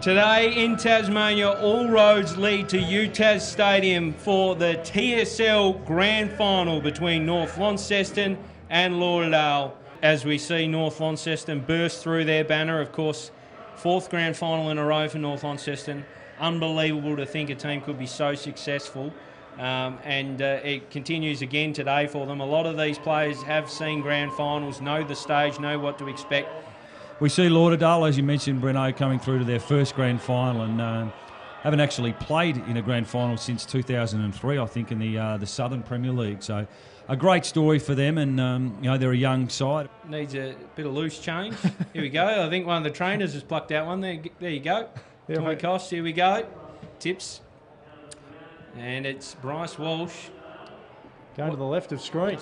Today in Tasmania, all roads lead to UTAS Stadium for the TSL Grand Final between North Launceston and Lauderdale. As we see North Launceston burst through their banner, of course, fourth Grand Final in a row for North Launceston. Unbelievable to think a team could be so successful. It continues again today for them. A lot of these players have seen Grand Finals, know the stage, know what to expect. We see Lauderdale, as you mentioned, Breno, coming through to their first Grand Final and haven't actually played in a Grand Final since 2003, I think, in the Southern Premier League. So a great story for them, and they're a young side. Needs a bit of loose change. Here we go. I think one of the trainers has plucked out one. There you go. Yeah, Toy cost. Here we go. Tips. And it's Bryce Walsh. Going to the left of screen.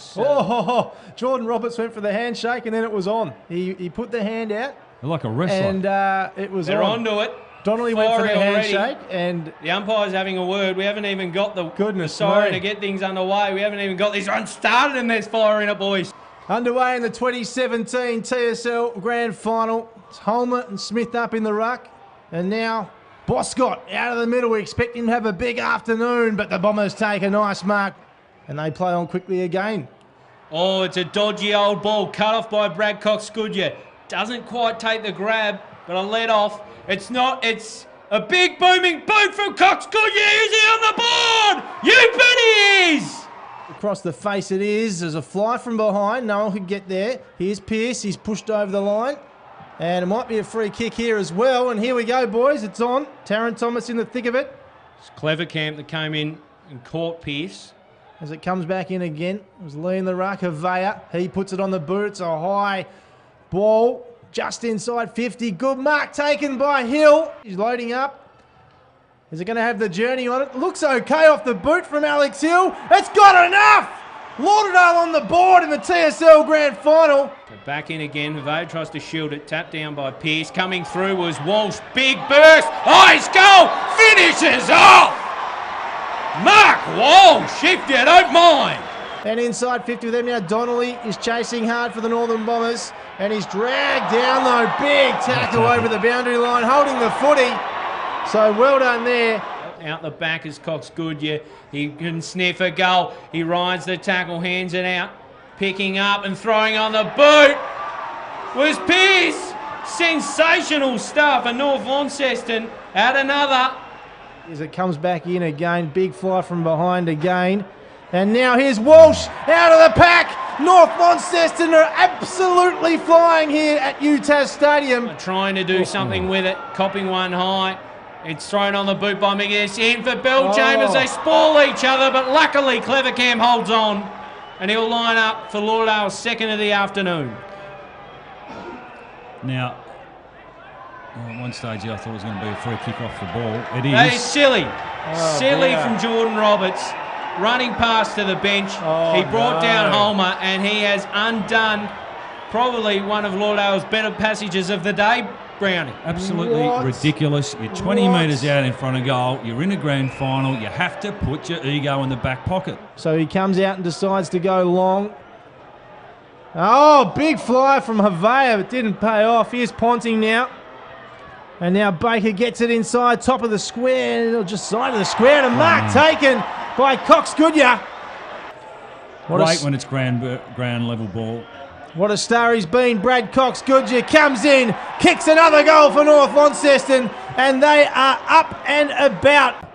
Jordan Roberts went for the handshake and then it was on. He put the hand out. Like a wrestler. And it was They're on. onto it. Donnelly went for the already. handshake and... The umpire's having a word. We haven't even got the Goodness siren me. to get things underway. We haven't even got this run started and there's fire in it, boys. Underway in the 2017 TSL Grand Final. It's Holmer and Smith up in the ruck. And now Boscott out of the middle. We expect him to have a big afternoon, but the Bombers take a nice mark. And they play on quickly again. Oh, it's a dodgy old ball cut off by Brad Cox-Goodyear. Doesn't quite take the grab, but a let off. It's not, it's a big booming boot from Cox-Goodyear. Is he on the board? You bet he is! Across the face it is. There's a fly from behind. No one could get there. Here's Pearce. He's pushed over the line. And it might be a free kick here as well. And here we go, boys. It's on. Taron Thomas in the thick of it. It's Clever Camp that came in and caught Pearce. As it comes back in again, it was Lee in the ruck, Havea. He puts it on the boot. It's a high ball, just inside 50. Good mark taken by Hill. He's loading up. Is it going to have the journey on it? Looks okay off the boot from Alex Hill. It's got enough! Lauderdale on the board in the TSL Grand Final. Back in again. Havea tries to shield it. Tapped down by Pearce. Coming through was Walsh. Big burst. Ice goal. Finishes off. Mark Walsh, if you don't mind. And inside 50 with them now, Donnelly is chasing hard for the Northern Bombers. And he's dragged down though. Big tackle over the boundary line, holding the footy. So well done there. Out the back is Cox-Goodyear. He can sniff a goal. He rides the tackle, hands it out. Picking up and throwing on the boot was Pearce. Sensational stuff. And North Launceston at another. As it comes back in again, big fly from behind again. And now here's Walsh out of the pack. North Launceston are absolutely flying here at UTAS Stadium. Trying to do something with it, copping one high. It's thrown on the boot by McGuinness. In for Bill Chambers. They spoil each other, but luckily Clevercamp holds on. And he'll line up for Lauderdale's second of the afternoon. Now, at one stage I thought it was going to be a free kick off the ball. It is. That is silly. Silly dear. from Jordan Roberts. Running past to the bench. He brought down Holmer and he has undone probably one of Lauderdale's better passages of the day, Brownie. Absolutely ridiculous. You're 20 metres out in front of goal. You're in a Grand Final. You have to put your ego in the back pocket. So he comes out and decides to go long. Oh, big fly from Havea. It didn't pay off. Here's Ponting now. And now Baker gets it inside, top of the square, just side of the square, and a mark taken by Cox-Goodyear. Great when it's ground level ball. What a star he's been. Brad Cox-Goodyear comes in, kicks another goal for North Launceston, and they are up and about.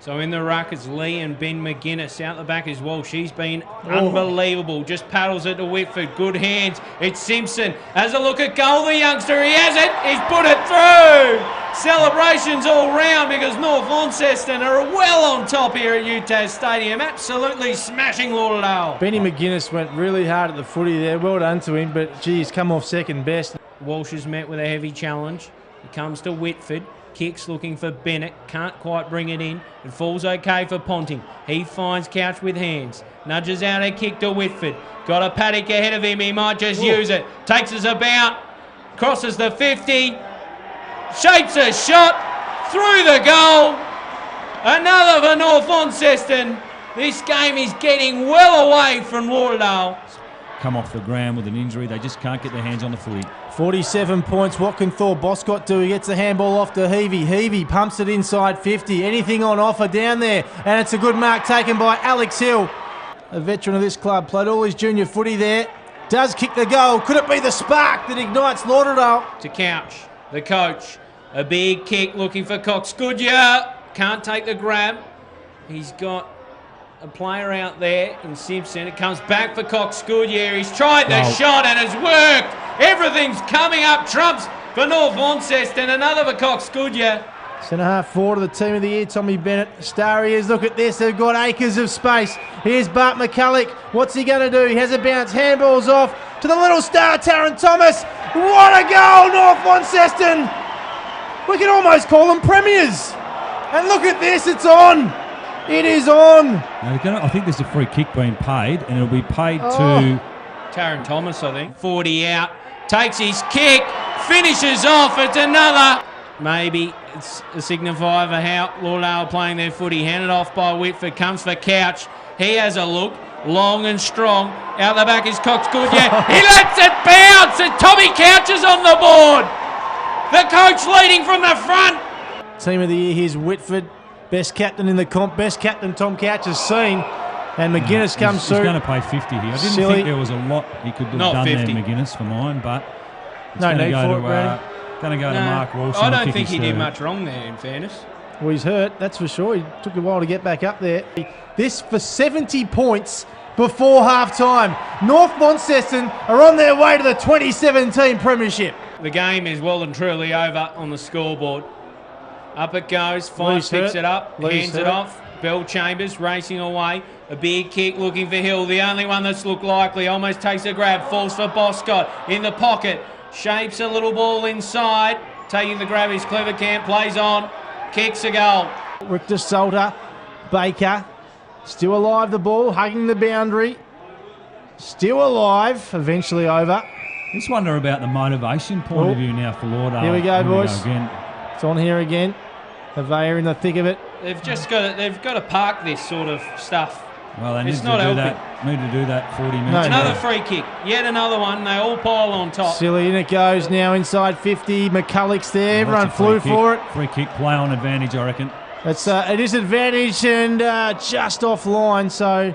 So in the ruck is Lee and Ben McGuinness. Out the back is Walsh. He's been unbelievable. Just paddles it to Whitford. Good hands. It's Simpson. Has a look at goal. The youngster. He has it. He's put it through. Celebrations all round because North Launceston are well on top here at UTAS Stadium. Absolutely smashing Lauderdale. Benny McGuinness went really hard at the footy there. Well done to him, but gee, he's come off second best. Walsh is met with a heavy challenge. He comes to Whitford. Kicks looking for Bennett. Can't quite bring it in. It falls okay for Ponting. He finds Couch with hands. Nudges out a kick to Whitford. Got a Paddock ahead of him. He might just use it. Takes us about. Crosses the 50. Shapes a shot. Through the goal. Another for North Launceston. This game is getting well away from Lauderdale. come off the ground with an injury. They just can't get their hands on the footy. 47 points. What can Thor Boscott do? He gets the handball off to Heavey. Heavey pumps it inside 50. Anything on offer down there. And it's a good mark taken by Alex Hill. A veteran of this club. Played all his junior footy there. Does kick the goal. Could it be the spark that ignites Lauderdale? To Couch, the coach. A big kick looking for Cox Goodyear. Can't take the grab. He's got a player out there in Simpson. It comes back for Cox Goodyear. He's tried the shot and it's worked. Everything's coming up trumps for North Launceston. Another for Cox Goodyear. Centre half forward of the team of the year, Tommy Bennett. Star he is. Look at this. They've got acres of space. Here's Bart McCulloch. What's he going to do? He has a bounce. Handballs off to the little star, Taron Thomas. What a goal, North Launceston. We can almost call them premiers. And look at this. It's on. It is on. Now I think there's a free kick being paid, and it'll be paid to Taron Thomas, I think. 40 out. Takes his kick. Finishes off. It's another. Maybe it's a signifier for how Lauderdale playing their footy. Handed off by Whitford. Comes for Couch. He has a look. Long and strong. Out the back is Cox Goodyear. He lets it bounce. And Tommy Couch is on the board. The coach leading from the front. Team of the year, here's Whitford. Best captain in the comp. Best captain Tom Couch has seen. And McGuinness comes through. He's going to pay 50 here. I didn't think there was a lot he could have done 50. There, McGuinness, for mine, but it's no need for it, Brady. Going to go to Mark Wilson. I don't think he did much wrong there, in fairness. Well, he's hurt, that's for sure. He took a while to get back up there. This for 70 points before half-time. North Launceston are on their way to the 2017 Premiership. The game is well and truly over on the scoreboard. Up it goes. Five picks it up, hands it off. Bell Chambers racing away. A big kick looking for Hill. The only one that's looked likely. Almost takes a grab. Falls for Boscott. In the pocket. Shapes a little ball inside. Taking the grab is Clevercamp. Plays on. Kicks a goal. Richter Salter. Baker. Still alive the ball. Hugging the boundary. Still alive. Eventually over. Just wonder about the motivation point of view now for Lauderdale. Here we go, boys. It's on here again. Avea in the thick of it. They've got to park this sort of stuff. Well, they need to do that 40 minutes. Another free kick. Yet another one. They all pile on top. Silly, in it goes now inside 50. McCulloch's there. Everyone flew for it. Free kick, play on advantage, I reckon. It is advantage and just offline. So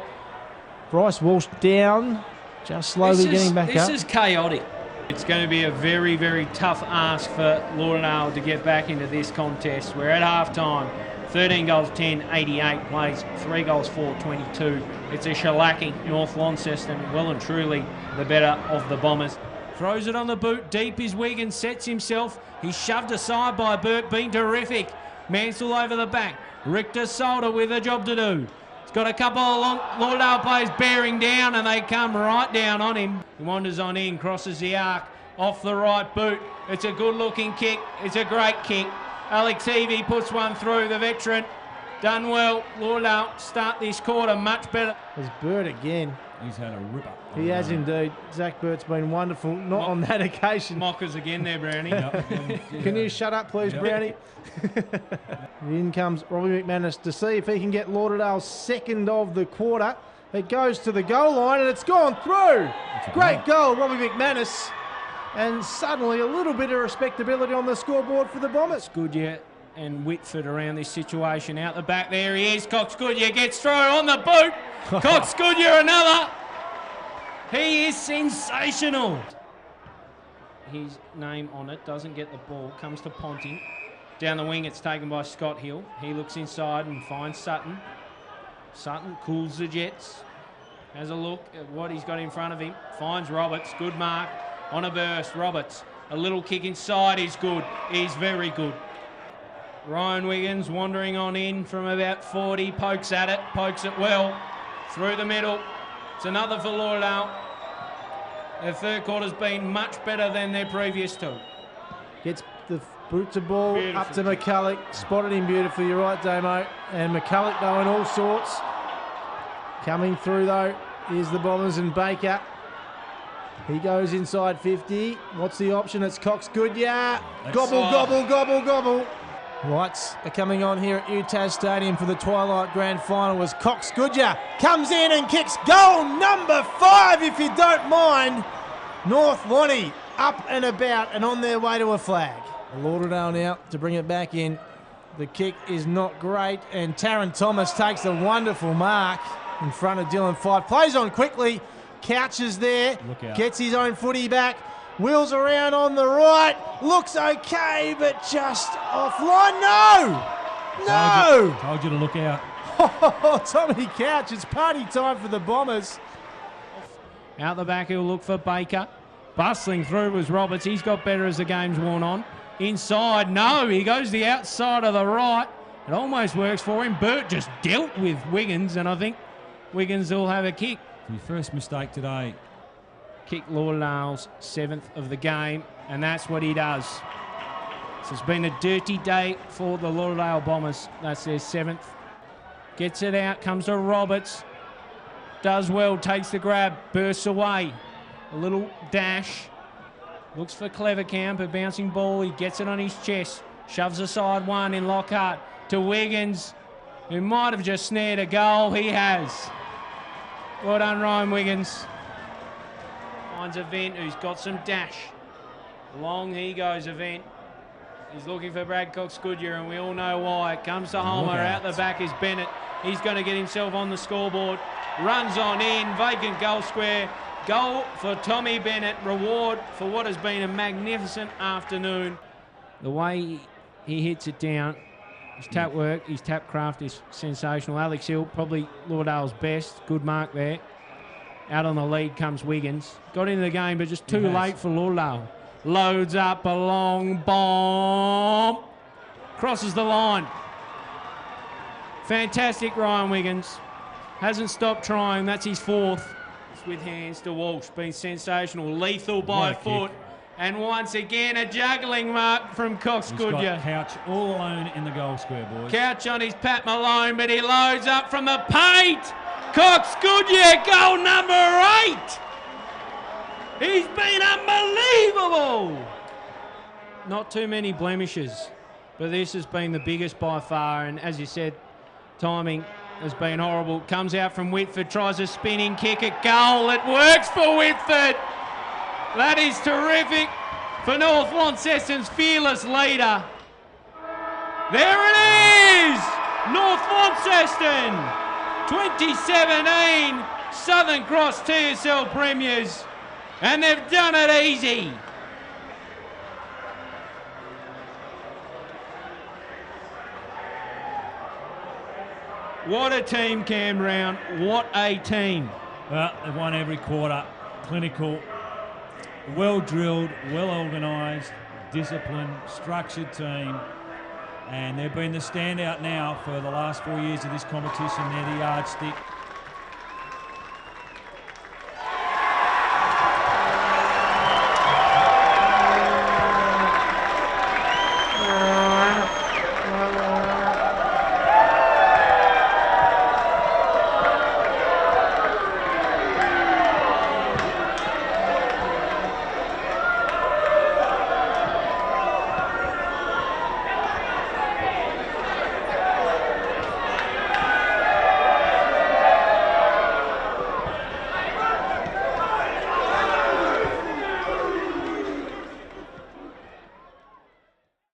Bryce Walsh down. Just slowly getting back up. This is chaotic. It's going to be a very, very tough ask for Lauderdale to get back into this contest. We're at half-time. 13 goals, 10, 88 plays. 3 goals, 4, 22. It's a shellacking. North Launceston, well and truly the better of the Bombers. Throws it on the boot. Deep is Wiggins. Sets himself. He's shoved aside by Burke. Been terrific. Mansell over the back. Richter Solder with a job to do. Got a couple of Lauderdale players bearing down and they come right down on him. He wanders on in, crosses the arc, off the right boot. It's a good looking kick. It's a great kick. Alex Heavey puts one through, the veteran. Done well. Lauderdale start this quarter much better. There's Burt again. He's had a ripper. He has indeed. Zach Burt's been wonderful. Not on that occasion. Mockers again there, Brownie. Can you shut up, please, Brownie? In comes Robbie McManus to see if he can get Lauderdale's second of the quarter. It goes to the goal line and it's gone through. Great goal, Robbie McManus. And suddenly a little bit of respectability on the scoreboard for the Bombers. Goodyear and Whitford around this situation. Out the back there he is. Cox Goodyear gets through on the boot. Cox Goodyear another. He is sensational. His name on it, doesn't get the ball, comes to Ponting. Down the wing it's taken by Scott Hill. He looks inside and finds Sutton. Sutton cools the Jets. Has a look at what he's got in front of him. Finds Roberts, good mark on a burst. Roberts, a little kick inside is good. He's very good. Ryan Wiggins wandering on in from about 40, pokes at it, pokes it well. Through the middle. It's another for Lauderdale. Their third quarter's been much better than their previous two. Gets the boots of ball beautiful. Up to McCulloch. Spotted him beautifully, you're right, Damo. And McCulloch though in all sorts. Coming through though is the Bombers and Baker. He goes inside 50. What's the option? It's Cox Goodyear. Gobble, gobble, gobble, gobble. Lights are coming on here at UTAS Stadium for the Twilight Grand Final as Cox Goodyear comes in and kicks goal number 5, if you don't mind. North Lonnie up and about and on their way to a flag. Lauderdale now to bring it back in. The kick is not great, and Taron Thomas takes a wonderful mark in front of Dylan Fife. Plays on quickly, couches there, gets his own footy back, wheels around on the right, looks okay, but just offline. No! Told you to look out. Oh, Tommy Couch, it's party time for the Bombers. Out the back, he'll look for Baker. Bustling through was Roberts. He's got better as the game's worn on. Inside, no, he goes the outside of the right. It almost works for him. Burt just dealt with Wiggins, and I think Wiggins will have a kick. Your first mistake today. Kick Lauderdale's 7th of the game, and that's what he does. So it's been a dirty day for the Lauderdale Bombers. That's their 7th. Gets it out, comes to Roberts. Does well, takes the grab, bursts away. A little dash. Looks for Clevercamp, a bouncing ball. He gets it on his chest. Shoves aside one in Lockhart to Wiggins, who might have just snared a goal. He has. Well done, Ryan Wiggins. Finds Event, who's got some dash. Long he goes, Event. He's looking for Brad Cox Goodyear, and we all know why. Comes to Homer, out the back is Bennett. He's going to get himself on the scoreboard. Runs on in, vacant goal square. Goal for Tommy Bennett. Reward for what has been a magnificent afternoon. The way he hits it down, his tap work, his tap craft is sensational. Alex Hill, probably Lauderdale's best. Good mark there. Out on the lead comes Wiggins. Got into the game, but just too late for Lauderdale. Loads up a long bomb. Crosses the line. Fantastic, Ryan Wiggins. Hasn't stopped trying. That's his 4th. With hands to Walsh, been sensational, lethal by foot, and once again a juggling mark from Cox Goodyear. Couch all alone in the goal square, boys. Couch on his Pat Malone, but he loads up from the paint. Cox Goodyear, goal number 8. He's been unbelievable. Not too many blemishes, but this has been the biggest by far, and as you said, timing has been horrible. Comes out from Whitford, tries a spinning kick at goal. It works for Whitford. That is terrific for North Launceston's fearless leader. There it is! North Launceston, 2017 Southern Cross TSL Premiers, and they've done it easy. What a team, Cam Brown. What a team. Well, they've won every quarter. Clinical, well-drilled, well-organised, disciplined, structured team. And they've been the standout now for the last 4 years of this competition. They're the yardstick.